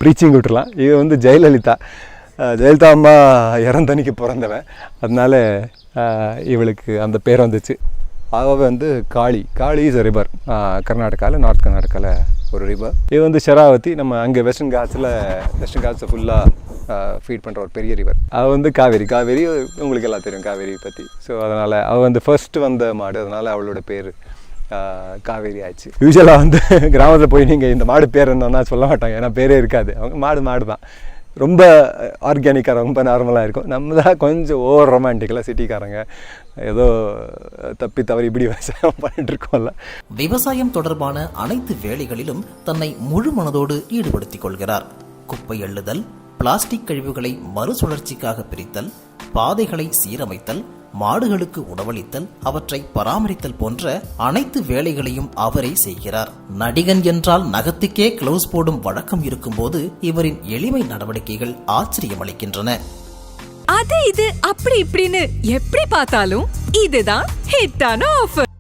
Preaching விட்டுறலாம். இது வந்து ஜெயலலிதா அம்மா இறந்தன்னைக்கு பிறந்தவன், அதனால இவளுக்கு அந்த பேர் வந்துச்சு. அவள் வந்து காளி இஸ் அ ரிவர், கர்நாடகாவில், நார்த் கர்நாடகாவில் ஒரு ரிவர். இது வந்து ஷராவதி, நம்ம அங்கே வெஸ்டர்ன் காட்ஸை ஃபுல்லாக ஃபீட் பண்ணுற ஒரு பெரிய ரிவர். அவள் வந்து காவேரி உங்களுக்கு எல்லாம் தெரியும் காவேரி பற்றி. ஸோ அதனால் அவள் வந்து ஃபர்ஸ்ட் வந்த மாடு, அதனால் அவளோட பேர் காவேரி ஆச்சு. யூஸ்வலாக வந்து கிராமத்தில் போய் நீங்கள் இந்த மாடு பேர் என்னன்னா சொல்ல மாட்டாங்க, ஏன்னா பேரே இருக்காது. அவங்க மாடு தான், ரொம்ப ஆர்கானிக்காக ரொம்ப நார்மலாக இருக்கும். நம்ம தான் கொஞ்சம் ஓவர் ரொமான்டிக்கலாக சிட்டிக்காரங்க ஏதோ தப்பி தவறி இப்படி விவசாயம் பண்ணிட்டு இருக்கோம்ல. விவசாயம் தொடர்பான அனைத்து வேலைகளிலும் தன்னை முழு மனதோடு ஈடுபடுத்திக் கொள்கிறார். குப்பை அள்ளுதல், பிளாஸ்டிக் கழிவுகளை மறுசுழற்சிக்காக பிரித்தல், பாதைகளை சீரமைத்தல், மாடுகளுக்கு உணவளித்தல், அவற்றை பராமரித்தல் போன்ற அனைத்து வேலைகளையும் அவரே செய்கிறார். நடிகன் என்றால் நகத்துக்கே கிளவுஸ் போடும் வழக்கம் இருக்கும்போது இவரின் எளிமை நடவடிக்கைகள் ஆச்சரியமளிக்கின்றன. அது இது அப்படி இப்படின்னு எப்படி பார்த்தாலும் இதுதான் ஹிட்டான ஆஃபர்.